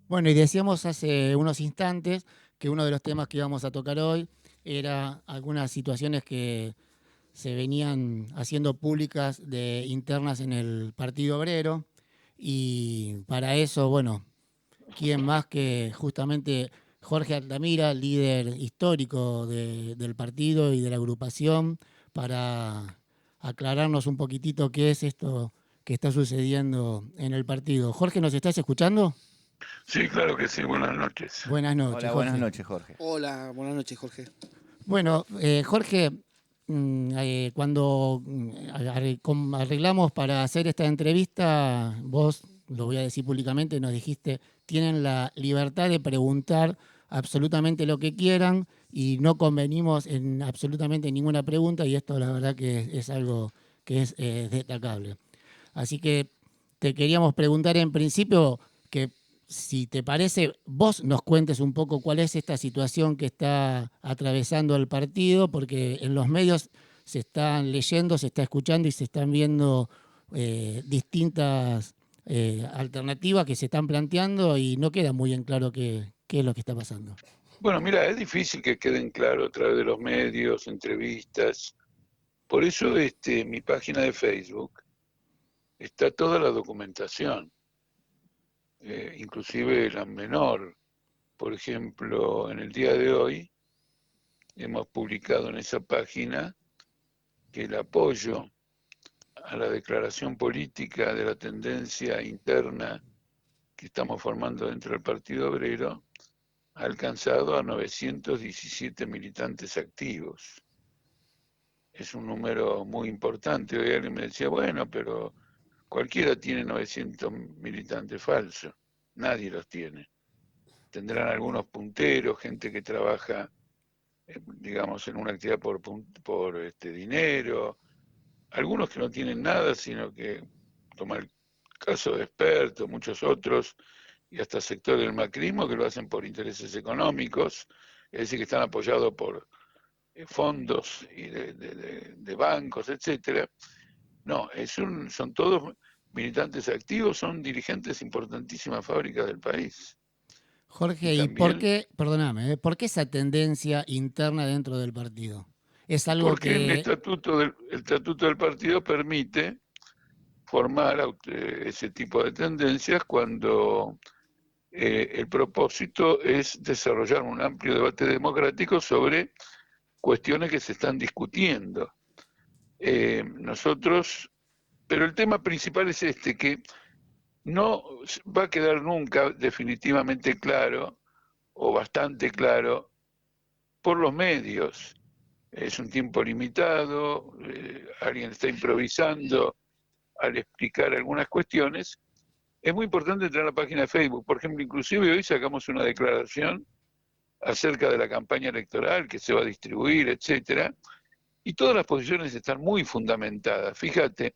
Bueno, y decíamos hace unos instantes que uno de los temas que íbamos a tocar hoy era algunas situaciones que se venían haciendo públicas de internas en el Partido Obrero. Y para eso, bueno, ¿quién más que justamente Jorge Altamira, líder histórico del partido y de la agrupación, para aclararnos un poquitito qué es esto que está sucediendo en el partido? Jorge, ¿nos estás escuchando? Sí, claro que sí, buenas noches. Buenas noches, Hola, buenas Jorge. noches, Jorge. Hola, buenas noches, Jorge. Bueno, Jorge, cuando arreglamos para hacer esta entrevista, vos, lo voy a decir públicamente, nos dijiste, tienen la libertad de preguntar absolutamente lo que quieran y no convenimos en absolutamente ninguna pregunta, y esto la verdad que es algo que es destacable. Así que te queríamos preguntar en principio que si te parece, vos nos cuentes un poco cuál es esta situación que está atravesando el partido, porque en los medios se están leyendo, se está escuchando y se están viendo distintas alternativas que se están planteando y no queda muy en claro qué es lo que está pasando. Bueno, mira, es difícil que queden claro a través de los medios, entrevistas. Por eso mi página de Facebook está toda la documentación, inclusive la menor. Por ejemplo, en el día de hoy hemos publicado en esa página que el apoyo a la declaración política de la tendencia interna que estamos formando dentro del Partido Obrero ha alcanzado a 917 militantes activos. Es un número muy importante. Hoy alguien me decía, bueno, pero cualquiera tiene 900 militantes falsos. Nadie los tiene. Tendrán algunos punteros, gente que trabaja, digamos, en una actividad por dinero. Algunos que no tienen nada, sino que, toma el caso de expertos, muchos otros, y hasta sectores del macrismo que lo hacen por intereses económicos, es decir, que están apoyados por fondos y de bancos, etcétera. No, son todos militantes activos, son dirigentes de importantísimas fábricas del país. Y Jorge, ¿y por también qué, perdóname, por qué esa tendencia interna dentro del partido? ¿Es algo porque que el estatuto del partido permite formar ese tipo de tendencias cuando el propósito es desarrollar un amplio debate democrático sobre cuestiones que se están discutiendo. Nosotros, pero el tema principal es que no va a quedar nunca definitivamente claro o bastante claro por los medios. Es un tiempo limitado, alguien está improvisando al explicar algunas cuestiones. Es muy importante entrar a la página de Facebook. Por ejemplo, inclusive hoy sacamos una declaración acerca de la campaña electoral que se va a distribuir, etcétera, y todas las posiciones están muy fundamentadas. Fíjate,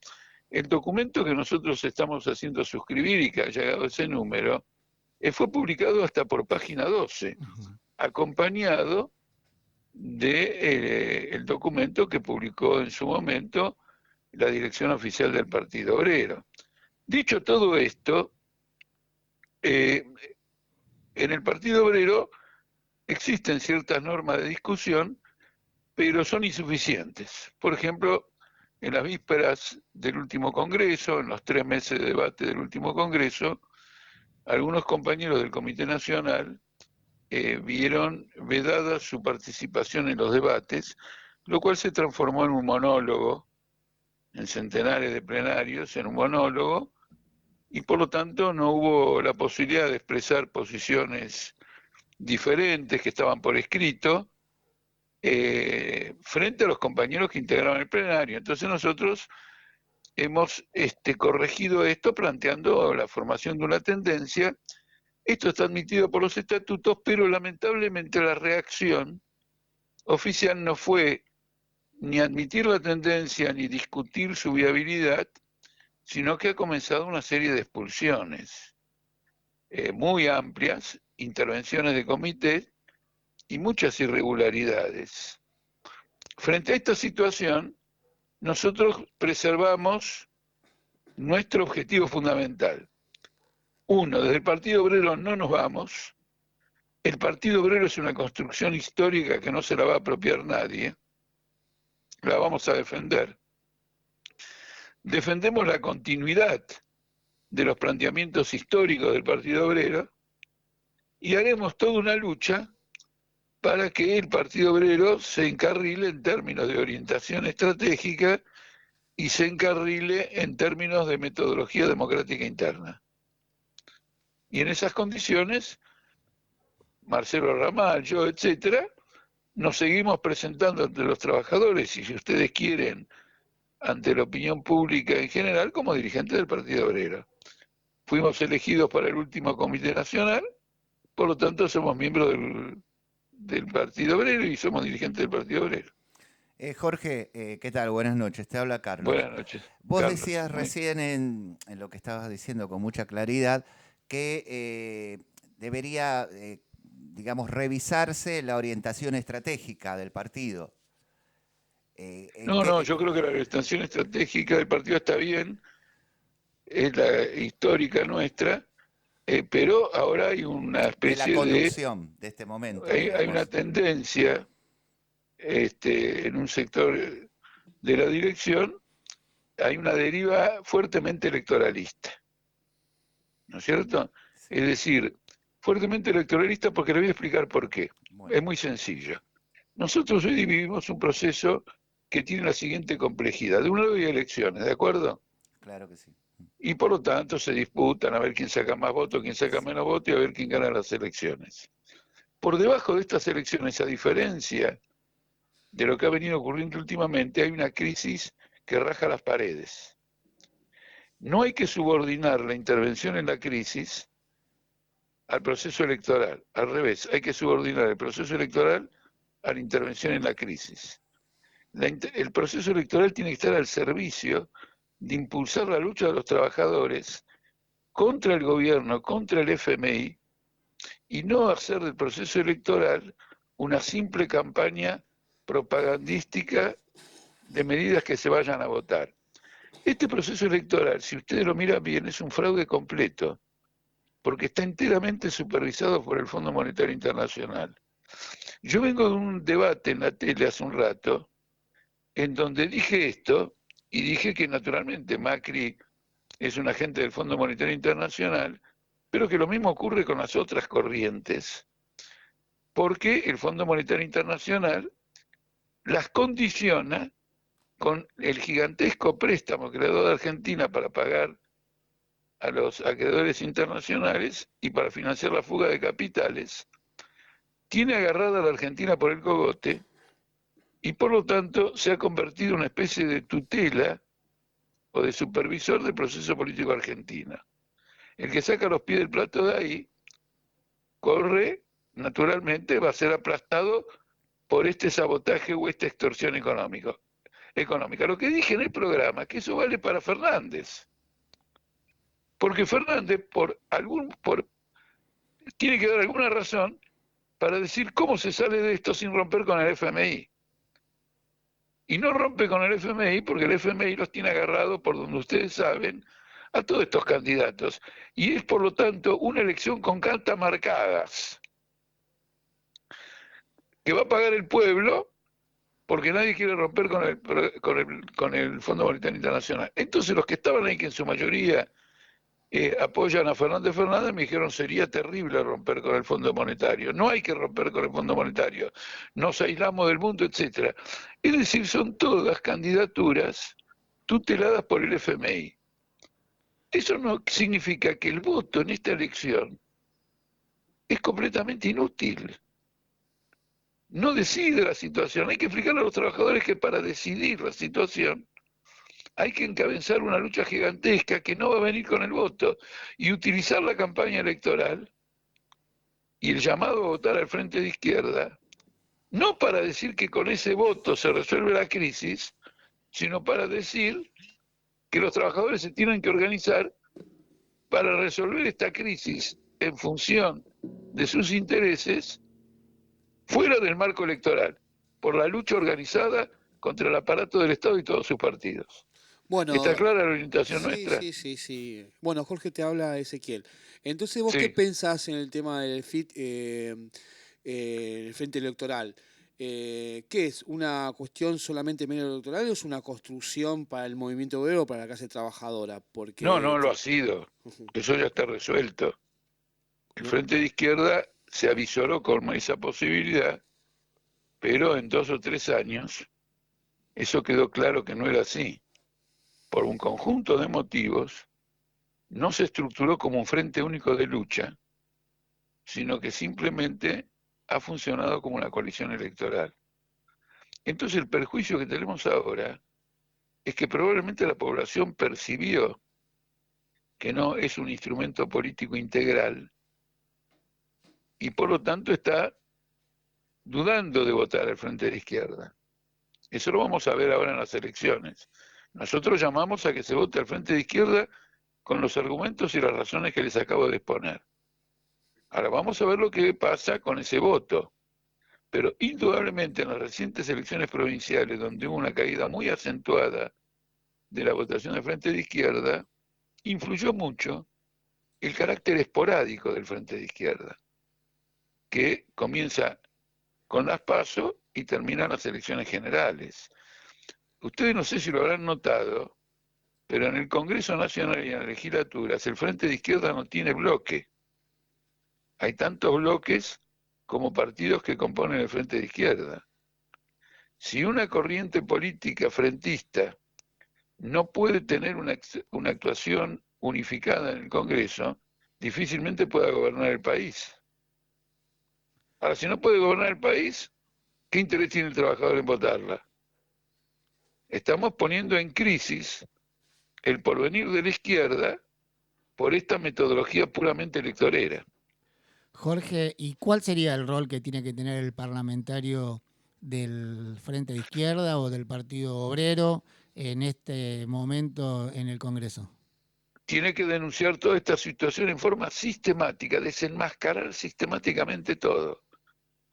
el documento que nosotros estamos haciendo suscribir y que ha llegado a ese número, fue publicado hasta por página 12, acompañado de el documento que publicó en su momento la dirección oficial del Partido Obrero. Dicho todo esto, eh, en el Partido Obrero existen ciertas normas de discusión, pero son insuficientes. Por ejemplo, en las vísperas del último Congreso, en los 3 meses de debate del último Congreso, algunos compañeros del Comité Nacional vieron vedada su participación en los debates, lo cual se transformó en un monólogo, en centenares de plenarios, en un monólogo, y por lo tanto no hubo la posibilidad de expresar posiciones diferentes que estaban por escrito frente a los compañeros que integraban el plenario. Entonces nosotros hemos corregido esto planteando la formación de una tendencia. Esto está admitido por los estatutos, pero lamentablemente la reacción oficial no fue ni admitir la tendencia ni discutir su viabilidad, sino que ha comenzado una serie de expulsiones muy amplias, intervenciones de comité y muchas irregularidades. Frente a esta situación, nosotros preservamos nuestro objetivo fundamental, Uno, desde el Partido Obrero no nos vamos. El Partido Obrero es una construcción histórica que no se la va a apropiar nadie. La vamos a defender. Defendemos la continuidad de los planteamientos históricos del Partido Obrero y haremos toda una lucha para que el Partido Obrero se encarrile en términos de orientación estratégica y se encarrile en términos de metodología democrática interna. Y en esas condiciones, Marcelo Ramal, yo, etcétera, nos seguimos presentando ante los trabajadores y, si ustedes quieren, ante la opinión pública en general, como dirigentes del Partido Obrero. Fuimos elegidos para el último Comité Nacional, por lo tanto somos miembros del Partido Obrero y somos dirigentes del Partido Obrero. Jorge, ¿qué tal? Buenas noches, te habla Carlos. Buenas noches. Vos Carlos, decías recién en lo que estabas diciendo con mucha claridad que debería, digamos, revisarse la orientación estratégica del partido. No, yo creo que la orientación estratégica del partido está bien, es la histórica nuestra, pero ahora hay una especie de la conducción de este momento. Hay una tendencia en un sector de la dirección, hay una deriva fuertemente electoralista, ¿no es cierto? Sí. Es decir, fuertemente electoralista porque le voy a explicar por qué. Bueno. Es muy sencillo. Nosotros hoy vivimos un proceso que tiene la siguiente complejidad. De un lado hay elecciones, ¿de acuerdo? Claro que sí. Y por lo tanto se disputan a ver quién saca más votos, quién saca menos votos y a ver quién gana las elecciones. Por debajo de estas elecciones, a diferencia de lo que ha venido ocurriendo últimamente, hay una crisis que raja las paredes. No hay que subordinar la intervención en la crisis al proceso electoral. Al revés, hay que subordinar el proceso electoral a la intervención en la crisis. El proceso electoral tiene que estar al servicio de impulsar la lucha de los trabajadores contra el gobierno, contra el FMI, y no hacer del proceso electoral una simple campaña propagandística de medidas que se vayan a votar. Este proceso electoral, si ustedes lo miran bien, es un fraude completo, porque está enteramente supervisado por el Fondo Monetario Internacional. Yo vengo de un debate en la tele hace un rato, en donde dije esto, y dije que naturalmente Macri es un agente del Fondo Monetario Internacional, pero que lo mismo ocurre con las otras corrientes, porque el Fondo Monetario Internacional las condiciona con el gigantesco préstamo que le ha dado Argentina para pagar a los acreedores internacionales y para financiar la fuga de capitales, tiene agarrada a la Argentina por el cogote y por lo tanto se ha convertido en una especie de tutela o de supervisor del proceso político argentino. El que saca los pies del plato de ahí, corre, naturalmente, va a ser aplastado por este sabotaje o esta extorsión económica. Lo que dije en el programa, que eso vale para Fernández. Porque Fernández, tiene que dar alguna razón para decir cómo se sale de esto sin romper con el FMI. Y no rompe con el FMI porque el FMI los tiene agarrados, por donde ustedes saben, a todos estos candidatos. Y es, por lo tanto, una elección con cartas marcadas, que va a pagar el pueblo porque nadie quiere romper con el Fondo Monetario Internacional. Entonces los que estaban ahí, que en su mayoría apoyan a Fernández, me dijeron sería terrible romper con el Fondo Monetario. No hay que romper con el Fondo Monetario. Nos aislamos del mundo, etcétera. Es decir, son todas candidaturas tuteladas por el FMI. Eso no significa que el voto en esta elección es completamente inútil. No decide la situación. Hay que explicarle a los trabajadores que para decidir la situación hay que encabezar una lucha gigantesca que no va a venir con el voto y utilizar la campaña electoral y el llamado a votar al frente de izquierda, no para decir que con ese voto se resuelve la crisis, sino para decir que los trabajadores se tienen que organizar para resolver esta crisis en función de sus intereses fuera del marco electoral, por la lucha organizada contra el aparato del Estado y todos sus partidos. ¿Está Bueno, clara la orientación sí, nuestra? sí, sí, sí. Bueno, Jorge, te habla Ezequiel. Entonces, ¿vos qué Sí. pensás en el tema del el frente electoral? ¿Qué es? ¿Una cuestión solamente medio electoral o es una construcción para el movimiento obrero o para la clase trabajadora? No, Porque... no lo ha sido. Ujú. Eso ya está resuelto. El No, Frente de Izquierda se avisoró con esa posibilidad, pero en 2 o 3 años eso quedó claro que no era así. Por un conjunto de motivos, no se estructuró como un frente único de lucha, sino que simplemente ha funcionado como una coalición electoral. Entonces el perjuicio que tenemos ahora es que probablemente la población percibió que no es un instrumento político integral y por lo tanto está dudando de votar al Frente de Izquierda. Eso lo vamos a ver ahora en las elecciones. Nosotros llamamos a que se vote al Frente de Izquierda con los argumentos y las razones que les acabo de exponer. Ahora vamos a ver lo que pasa con ese voto. Pero indudablemente en las recientes elecciones provinciales, donde hubo una caída muy acentuada de la votación del Frente de Izquierda, influyó mucho el carácter esporádico del Frente de Izquierda, que comienza con las PASO y termina en las elecciones generales. Ustedes no sé si lo habrán notado, pero en el Congreso Nacional y en las legislaturas el Frente de Izquierda no tiene bloque. Hay tantos bloques como partidos que componen el Frente de Izquierda. Si una corriente política frentista no puede tener una actuación unificada en el Congreso, difícilmente pueda gobernar el país. Ahora, si no puede gobernar el país, ¿qué interés tiene el trabajador en votarla? Estamos poniendo en crisis el porvenir de la izquierda por esta metodología puramente electorera. Jorge, ¿y cuál sería el rol que tiene que tener el parlamentario del Frente de Izquierda o del Partido Obrero en este momento en el Congreso? Tiene que denunciar toda esta situación en forma sistemática, desenmascarar sistemáticamente todo,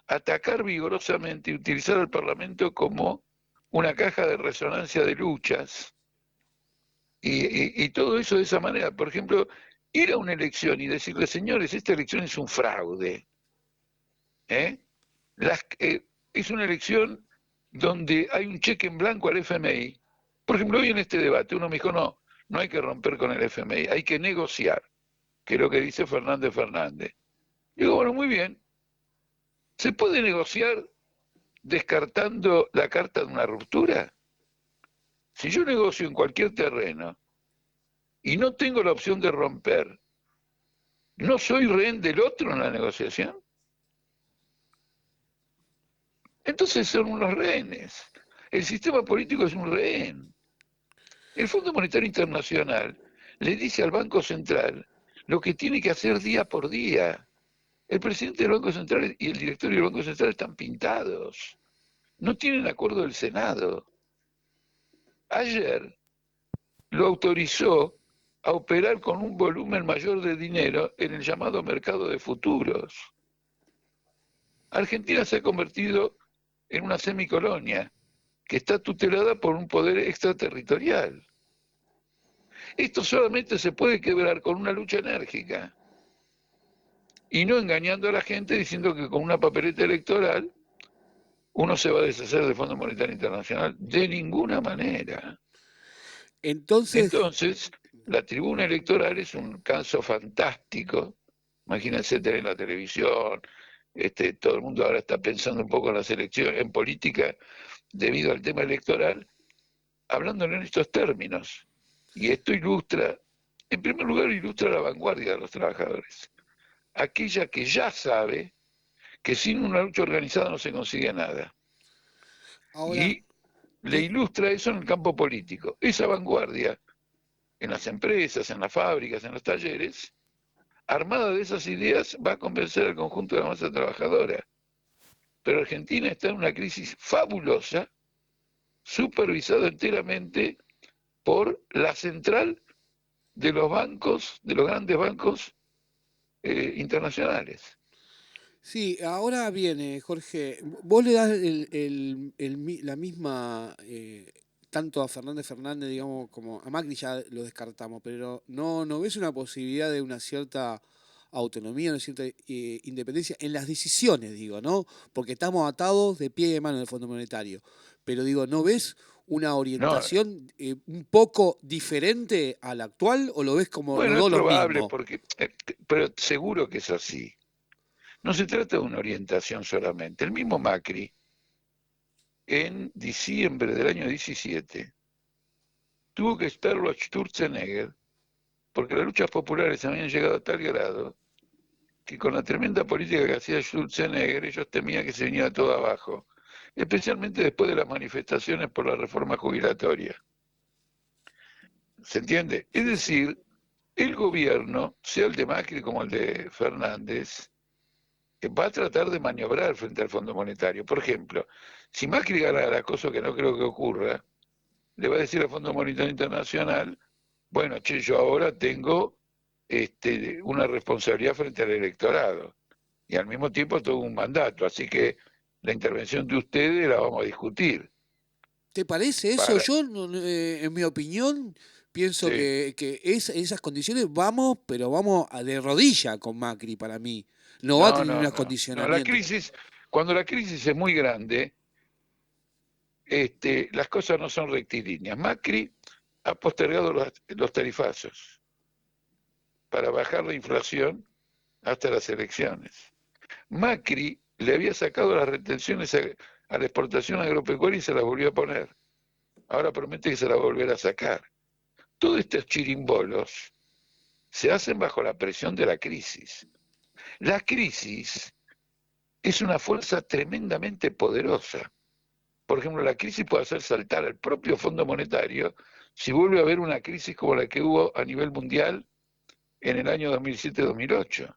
atacar vigorosamente y utilizar al Parlamento como una caja de resonancia de luchas y todo eso de esa manera. Por ejemplo, ir a una elección y decirle, señores, esta elección es un fraude. ¿Eh? Es una elección donde hay un cheque en blanco al FMI. Por ejemplo, hoy en este debate uno me dijo, no, no hay que romper con el FMI, hay que negociar, que es lo que dice Fernández Fernández. Digo, bueno, muy bien, ¿se puede negociar descartando la carta de una ruptura? Si yo negocio en cualquier terreno y no tengo la opción de romper, ¿no soy rehén del otro en la negociación? Entonces son unos rehenes. El sistema político es un rehén. El Fondo Monetario Internacional le dice al Banco Central lo que tiene que hacer día por día. El presidente del Banco Central y el directorio del Banco Central están pintados. No tienen acuerdo del Senado. Ayer lo autorizó a operar con un volumen mayor de dinero en el llamado mercado de futuros. Argentina se ha convertido en una semicolonia que está tutelada por un poder extraterritorial. Esto solamente se puede quebrar con una lucha enérgica y no engañando a la gente diciendo que con una papeleta electoral uno se va a deshacer del Fondo Monetario Internacional. De ninguna manera. entonces, Entonces, la tribuna electoral es un caso fantástico. Imagínense tener la televisión, todo el mundo ahora está pensando un poco en las elecciones, en política, debido al tema electoral, hablándolo en estos términos. Y esto ilustra, en primer lugar, ilustra la vanguardia de los trabajadores. Aquella que ya sabe que sin una lucha organizada no se consigue nada. ahora, Y le ilustra eso en el campo político. Esa vanguardia en las empresas, en las fábricas, en los talleres, armada de esas ideas, va a convencer al conjunto de la masa trabajadora. Pero Argentina está en una crisis fabulosa, supervisada enteramente por la central de los bancos, de los grandes bancos internacionales. sí, ahora viene, Jorge, vos le das la misma tanto a Fernández, digamos, como a Macri ya lo descartamos, pero ¿no ves una posibilidad de una cierta autonomía, una cierta independencia en las decisiones, digo, ¿no? Porque estamos atados de pie y de mano en el Fondo Monetario. Pero digo, ¿no ves una No, orientación un poco diferente a la actual o lo ves como los bueno, es dos los probable mismos? porque, pero seguro que es así. No se trata de una orientación solamente. El mismo Macri, en diciembre del año 17, tuvo que estarlo a Sturzenegger, porque las luchas populares habían llegado a tal grado que con la tremenda política que hacía Sturzenegger, ellos temían que se viniera todo abajo, especialmente después de las manifestaciones por la reforma jubilatoria. ¿Se entiende? Es Sí, sí. decir, el gobierno, sea el de Macri como el de Fernández, va a tratar de maniobrar frente al Fondo Monetario. Por ejemplo, si Macri ganara, cosa que no creo que ocurra, le va a decir al Fondo Monetario Internacional, bueno, che, yo ahora tengo una responsabilidad frente al electorado y al mismo tiempo tengo un mandato, así que la intervención de ustedes la vamos a discutir. ¿Te parece eso? Para, Yo, en mi opinión, pienso sí. que esas condiciones vamos, pero vamos de rodilla con Macri para mí. No va a No, tener un no, no. No, la acondicionamiento. crisis, cuando la crisis es muy grande, las cosas no son rectilíneas. Macri ha postergado los tarifazos para bajar la inflación hasta las elecciones. Macri le había sacado las retenciones a la exportación agropecuaria y se las volvió a poner. Ahora promete que se las volverá a sacar. Todos estos chirimbolos se hacen bajo la presión de la crisis. La crisis es una fuerza tremendamente poderosa. Por ejemplo, la crisis puede hacer saltar al propio Fondo Monetario si vuelve a haber una crisis como la que hubo a nivel mundial en el año 2007-2008.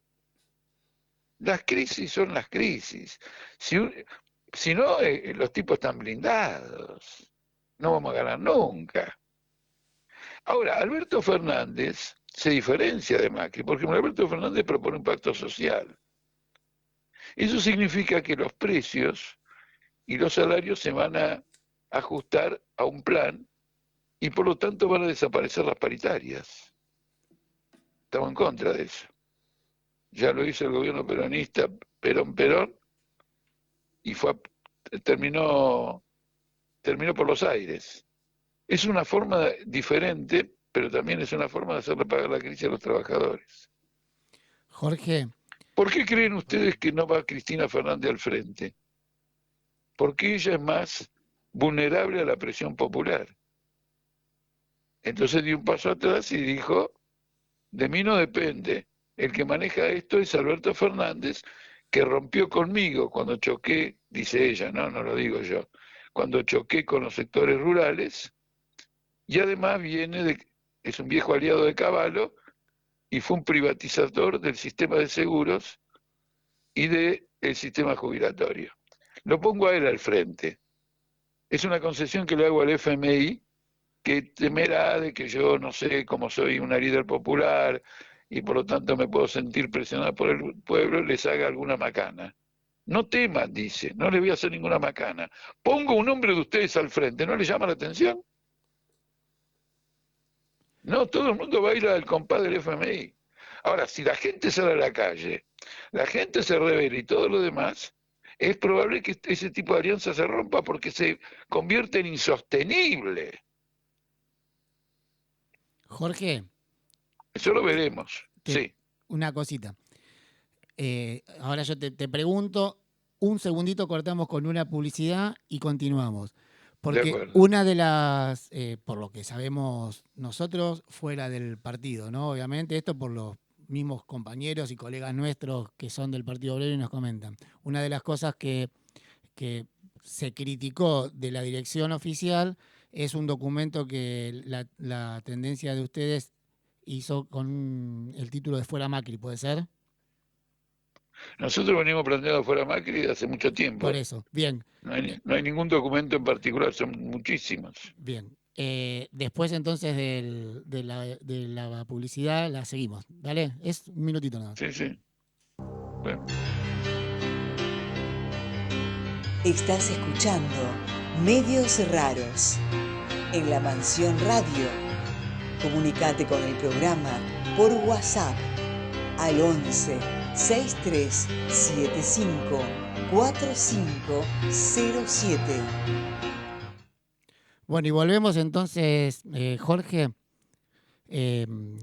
Las crisis son las crisis. Si no, los tipos están blindados. No vamos a ganar nunca. Ahora, Alberto Fernández se diferencia de Macri, porque Alberto Fernández propone un pacto social. Eso significa que los precios y los salarios se van a ajustar a un plan y por lo tanto van a desaparecer las paritarias. Estamos en contra de eso. Ya lo hizo el gobierno peronista, Perón, y terminó por los aires. Es una forma diferente, pero también es una forma de hacerle pagar la crisis a los trabajadores. Jorge, ¿Por qué creen ustedes que no va Cristina Fernández al frente? Porque ella es más vulnerable a la presión popular. Entonces dio un paso atrás y dijo, de mí no depende, el que maneja esto es Alberto Fernández, que rompió conmigo cuando choqué, dice ella, no lo digo yo, cuando choqué con los sectores rurales, y además es un viejo aliado de Cavallo, y fue un privatizador del sistema de seguros y del sistema jubilatorio. Lo pongo a él al frente. Es una concesión que le hago al FMI, que temerá de que yo, no sé, como soy una líder popular y por lo tanto me puedo sentir presionada por el pueblo, les haga alguna macana. No teman, dice, no le voy a hacer ninguna macana. Pongo un nombre de ustedes al frente, ¿no les llama la atención? No, todo el mundo va a ir al compás del FMI. Ahora, si la gente sale a la calle, la gente se revela y todo lo demás, es probable que ese tipo de alianza se rompa porque se convierte en insostenible. Jorge, Eso lo veremos, sí. una cosita. Ahora yo te pregunto, un segundito cortamos con una publicidad y continuamos. De Porque acuerdo. una de las, por lo que sabemos nosotros, fuera del partido, ¿no? Obviamente, esto por los mismos compañeros y colegas nuestros que son del Partido Obrero y nos comentan. Una de las cosas que se criticó de la dirección oficial es un documento que la tendencia de ustedes hizo con el título de Fuera Macri, ¿puede ser? Nosotros venimos planteando fuera Macri desde hace mucho tiempo. Por eso, bien. No hay ningún documento en particular, son muchísimos. Bien. Después entonces de la publicidad la seguimos. Dale, es un minutito nada más. Sí, sí. Bueno. Estás escuchando Medios Raros. en la Mansión Radio. Comunicate con el programa por WhatsApp al 11 6375 4507. Bueno, y volvemos entonces, Jorge,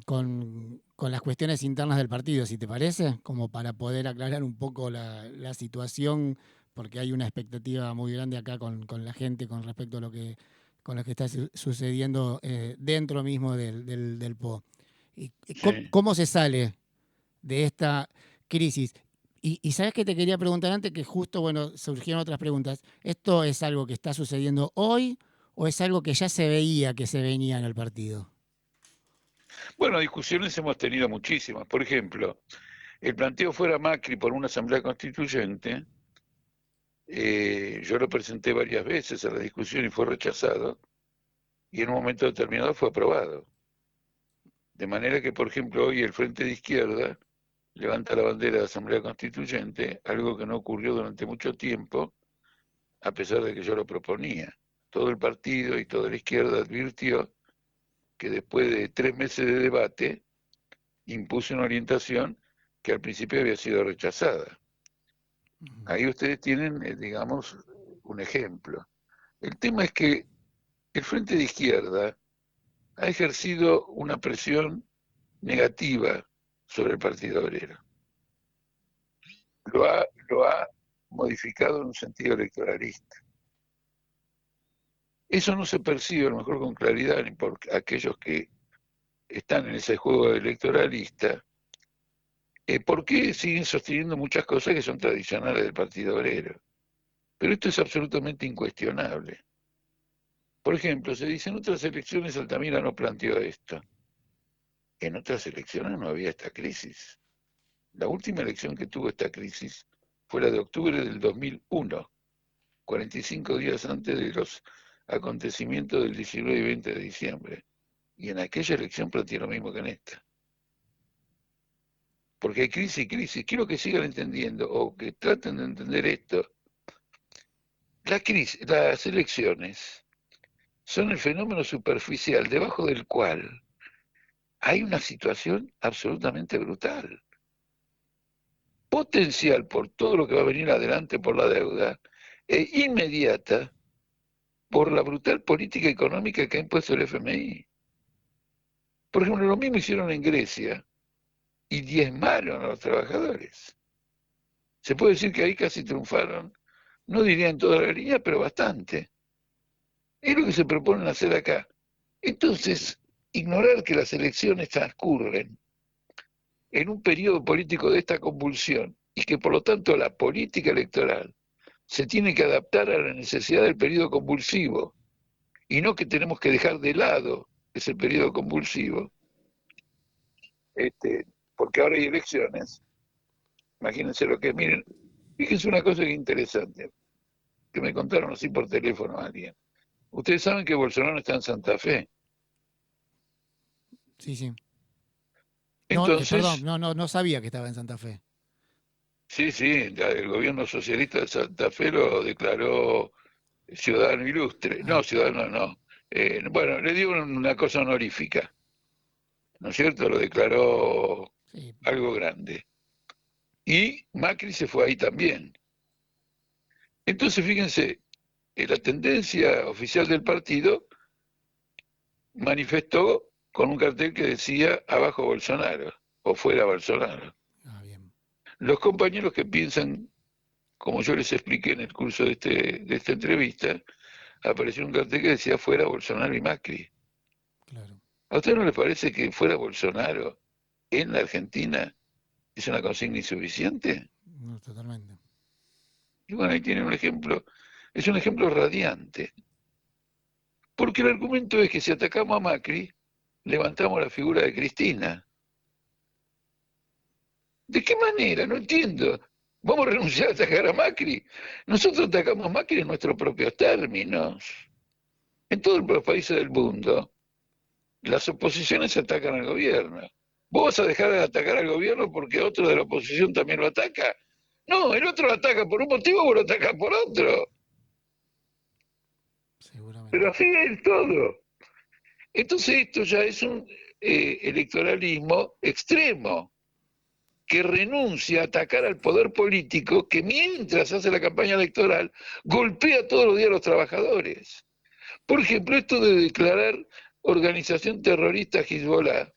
con las cuestiones internas del partido, si te parece, como para poder aclarar un poco la situación, porque hay una expectativa muy grande acá con la gente con respecto a con lo que está sucediendo dentro mismo del PO. Y Sí. ¿Cómo se sale de esta crisis? Y sabes que te quería preguntar antes, que justo, bueno, surgieron otras preguntas. ¿Esto es algo que está sucediendo hoy o es algo que ya se veía que se venía en el partido? Bueno, discusiones hemos tenido muchísimas. Por ejemplo, el planteo fuera Macri por una asamblea constituyente, yo lo presenté varias veces a la discusión y fue rechazado, y en un momento determinado fue aprobado. De manera que, por ejemplo, hoy el Frente de Izquierda levanta la bandera de asamblea constituyente, algo que no ocurrió durante mucho tiempo, a pesar de que yo lo proponía. Todo el partido y toda la izquierda advirtió que después de 3 meses de debate impuso una orientación que al principio había sido rechazada. Ahí ustedes tienen, digamos, un ejemplo. El tema es que el Frente de Izquierda ha ejercido una presión negativa sobre el Partido Obrero. Lo ha modificado en un sentido electoralista. Eso no se percibe a lo mejor con claridad ni por aquellos que están en ese juego electoralista, porque siguen sosteniendo muchas cosas que son tradicionales del Partido Obrero. Pero esto es absolutamente incuestionable. Por ejemplo, se dice en otras elecciones Altamira no planteó esto. En otras elecciones no había esta crisis. La última elección que tuvo esta crisis fue la de octubre del 2001, 45 días antes de los acontecimientos del 19 y 20 de diciembre. Y en aquella elección planteó lo mismo que en esta. Porque hay crisis y crisis. Quiero que sigan entendiendo o que traten de entender esto. Las elecciones son el fenómeno superficial debajo del cual hay una situación absolutamente brutal. Potencial por todo lo que va a venir adelante por la deuda e inmediata por la brutal política económica que ha impuesto el FMI. Por ejemplo, lo mismo hicieron en Grecia y diezmaron a los trabajadores. Se puede decir que ahí casi triunfaron, no diría en toda la línea, pero bastante. Es lo que se proponen hacer acá. Entonces, ignorar que las elecciones transcurren en un periodo político de esta convulsión y que por lo tanto la política electoral se tiene que adaptar a la necesidad del periodo convulsivo y no que tenemos que dejar de lado ese periodo convulsivo, porque ahora hay elecciones. Imagínense lo que, miren, fíjense una cosa que es interesante, que me contaron así por teléfono a alguien. Ustedes saben que Bolsonaro está en Santa Fe. Sí, sí. Entonces, perdón, no sabía que estaba en Santa Fe. sí, el gobierno socialista de Santa Fe lo declaró ciudadano ilustre. No, ciudadano no. Bueno, le dio una cosa honorífica, ¿no es cierto? Lo declaró Sí. algo grande. Y Macri se fue ahí también. Entonces, fíjense, la tendencia oficial del partido manifestó con un cartel que decía abajo Bolsonaro o fuera Bolsonaro. Bien. Los compañeros que piensan, como yo les expliqué en el curso de esta entrevista, apareció un cartel que decía fuera Bolsonaro y Macri. Claro. ¿A usted no le parece que fuera Bolsonaro en la Argentina es una consigna insuficiente? No, totalmente. Y bueno, ahí tienen un ejemplo, es un ejemplo radiante. Porque el argumento es que si atacamos a Macri, levantamos la figura de Cristina. ¿De qué manera? No entiendo. ¿Vamos a renunciar a atacar a Macri? Nosotros atacamos a Macri en nuestros propios términos. En todos los países del mundo, las oposiciones atacan al gobierno. ¿Vos vas a dejar de atacar al gobierno porque otro de la oposición también lo ataca? No, el otro lo ataca por un motivo, vos lo atacás por otro. Seguramente. pero así es todo. Entonces esto ya es un electoralismo extremo, que renuncia a atacar al poder político, que mientras hace la campaña electoral golpea todos los días a los trabajadores. Por ejemplo, esto de declarar organización terrorista a Hezbollah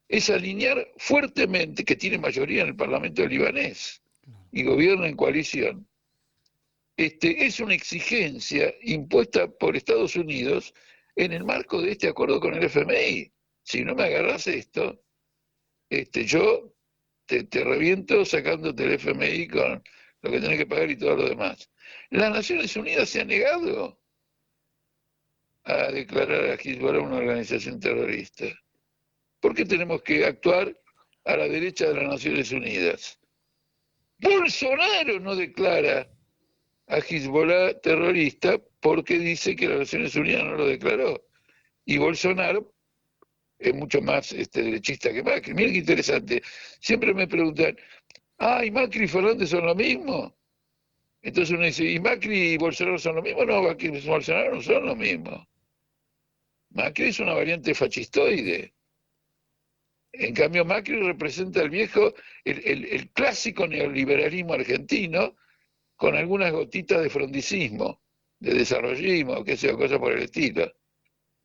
es alinear fuertemente, que tiene mayoría en el Parlamento libanés y gobierna en coalición, es una exigencia impuesta por Estados Unidos en el marco de este acuerdo con el FMI. Si no me agarras esto, yo te reviento sacándote el FMI con lo que tenés que pagar y todo lo demás. Las Naciones Unidas se han negado a declarar a Hezbollah una organización terrorista. ¿Por qué tenemos que actuar a la derecha de las Naciones Unidas? Bolsonaro no declara a Hezbollah terrorista porque dice que las Naciones Unidas no lo declaró. Y Bolsonaro es mucho más derechista que Macri. Miren qué interesante. Siempre me preguntan, ¿y Macri y Fernández son lo mismo? Entonces uno dice, ¿y Macri y Bolsonaro son lo mismo? No, Macri y Bolsonaro no son lo mismo. Macri es una variante fascistoide. En cambio, Macri representa el clásico neoliberalismo argentino con algunas gotitas de frondicismo, de desarrollismo, que sea, cosa por el estilo.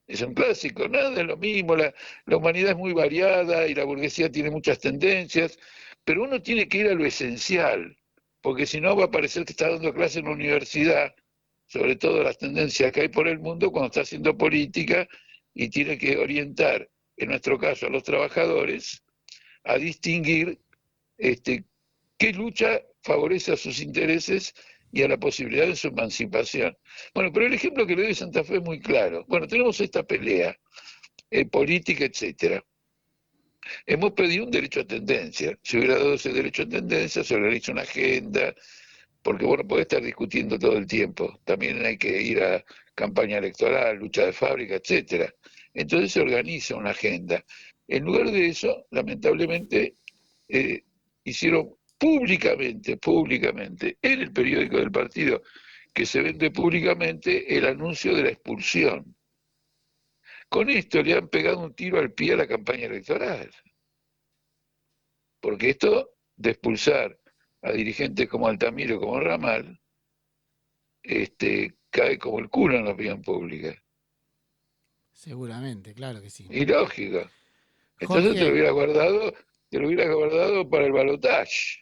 Es un clásico, nada es lo mismo, la humanidad es muy variada y la burguesía tiene muchas tendencias, pero uno tiene que ir a lo esencial, porque si no va a parecer que está dando clase en la universidad, sobre todo las tendencias que hay por el mundo cuando está haciendo política y tiene que orientar, en nuestro caso, a los trabajadores a distinguir qué lucha favorece a sus intereses y a la posibilidad de su emancipación. Bueno, pero el ejemplo que le doy de Santa Fe es muy claro. Bueno, tenemos esta pelea política, etcétera. Hemos pedido un derecho a tendencia. Si hubiera dado ese derecho a tendencia, se hubiera hecho una agenda, porque bueno, puede estar discutiendo todo el tiempo. También hay que ir a campaña electoral, lucha de fábrica, etcétera. Entonces se organiza una agenda. En lugar de eso, lamentablemente, hicieron públicamente, en el periódico del partido, que se vende públicamente, el anuncio de la expulsión. Con esto le han pegado un tiro al pie a la campaña electoral. Porque esto de expulsar a dirigentes como Altamiro, como Ramal, cae como el culo en la opinión pública. Seguramente, claro que sí. Y lógico. Entonces Jorge, te lo hubiera guardado para el balotaje.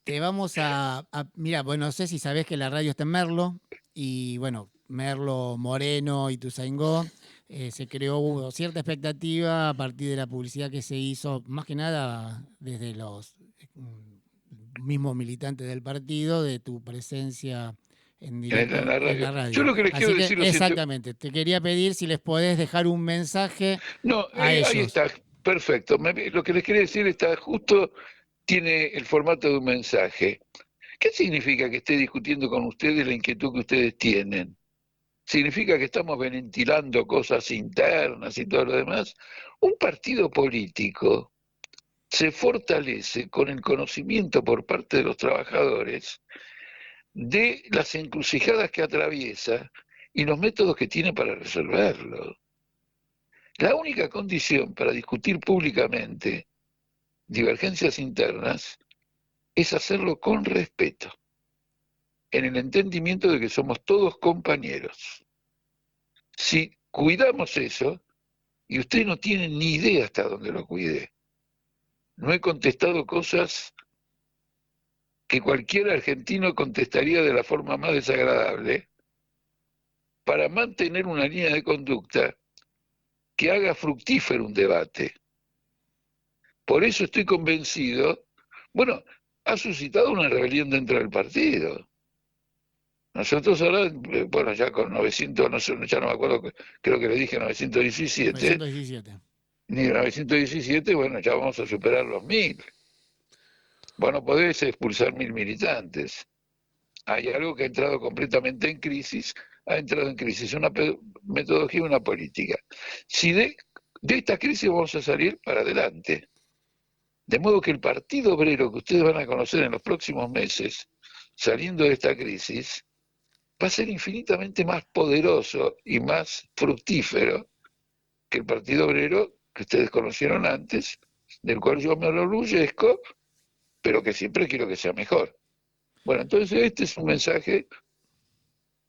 te vamos mira, bueno, no sé si sabés que la radio está en Merlo, y bueno, Merlo, Moreno y Ituzaingó, se hubo cierta expectativa a partir de la publicidad que se hizo, más que nada desde los mismos militantes del partido, de tu presencia en directo En la en la radio. radio. Yo lo que les Así quiero que, decir, lo siento. exactamente, te quería pedir si les podés dejar un mensaje No, a ellos. ahí está, perfecto. Lo que les quería decir está justo, tiene el formato de un mensaje. ¿Qué significa que esté discutiendo con ustedes la inquietud que ustedes tienen? ¿Significa que estamos ventilando cosas internas y todo lo demás? Un partido político se fortalece con el conocimiento por parte de los trabajadores de las encrucijadas que atraviesa y los métodos que tiene para resolverlo. La única condición para discutir públicamente divergencias internas es hacerlo con respeto, en el entendimiento de que somos todos compañeros. Si cuidamos eso, y usted no tiene ni idea hasta dónde lo cuide, no he contestado cosas que cualquier argentino contestaría de la forma más desagradable, para mantener una línea de conducta que haga fructífero un debate. Por eso estoy convencido, bueno, ha suscitado una rebelión dentro del partido. Nosotros ahora, bueno, ya con 900, no sé, ya no me acuerdo, creo que le dije 917. 917. Ni 917, bueno, ya vamos a superar los 1000. Vos no podés expulsar 1000 militantes. Hay algo que ha entrado completamente en crisis, una metodología y una política. Si de esta crisis vamos a salir para adelante. De modo que el Partido Obrero que ustedes van a conocer en los próximos meses, saliendo de esta crisis, va a ser infinitamente más poderoso y más fructífero que el Partido Obrero que ustedes conocieron antes, del cual yo me enorgullezco, pero que siempre quiero que sea mejor. Bueno, entonces este es un mensaje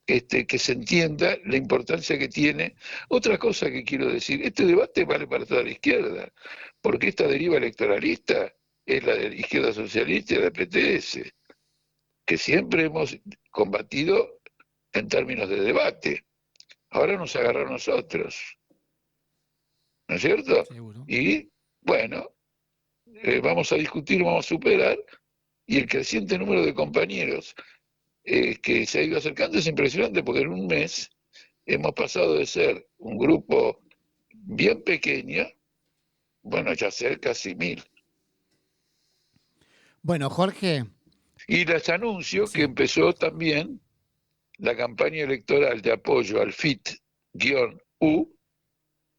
que se entienda la importancia que tiene. Otra cosa que quiero decir, este debate vale para toda la izquierda, porque esta deriva electoralista es la de la izquierda socialista y la PTS, que siempre hemos combatido en términos de debate. Ahora nos agarra a nosotros, ¿no es cierto? Seguro. Y bueno, vamos a discutir, vamos a superar, y el creciente número de compañeros que se ha ido acercando es impresionante, porque en un mes hemos pasado de ser un grupo bien pequeño, bueno, ya ser casi 1000. Bueno, Jorge, Y les anuncio sí. que empezó también la campaña electoral de apoyo al FIT-U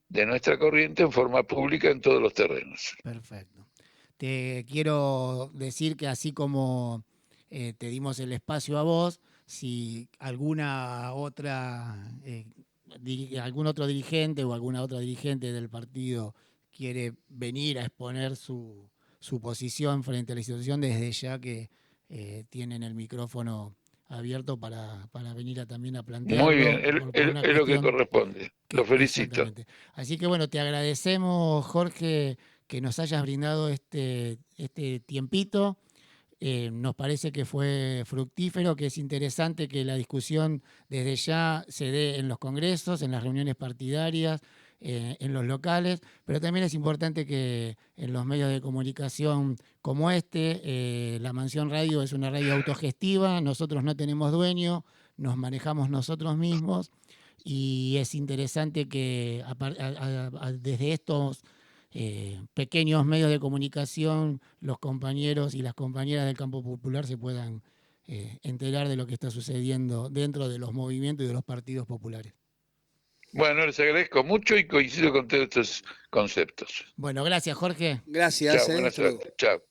de nuestra corriente en forma pública en todos los terrenos. Perfecto. Te quiero decir que así como te dimos el espacio a vos, si alguna otra, algún otro dirigente o alguna otra dirigente del partido quiere venir a exponer su posición frente a la institución, desde ya que tienen el micrófono abierto para venir también a Muy bien, plantearlo por una es lo que cuestión corresponde. Lo felicito. exactamente. Así que bueno, te agradecemos, Jorge, que nos hayas brindado este tiempito. Nos parece que fue fructífero, que es interesante que la discusión desde ya se dé en los congresos, en las reuniones partidarias, en los locales, pero también es importante que en los medios de comunicación como La Mansión Radio es una radio autogestiva, nosotros no tenemos dueño, nos manejamos nosotros mismos y es interesante que desde estos pequeños medios de comunicación los compañeros y las compañeras del campo popular se puedan enterar de lo que está sucediendo dentro de los movimientos y de los partidos populares. Bueno, les agradezco mucho y coincido con todos estos conceptos. Bueno, gracias, Jorge. Gracias, Chao, buena hasta luego. suerte. Chao.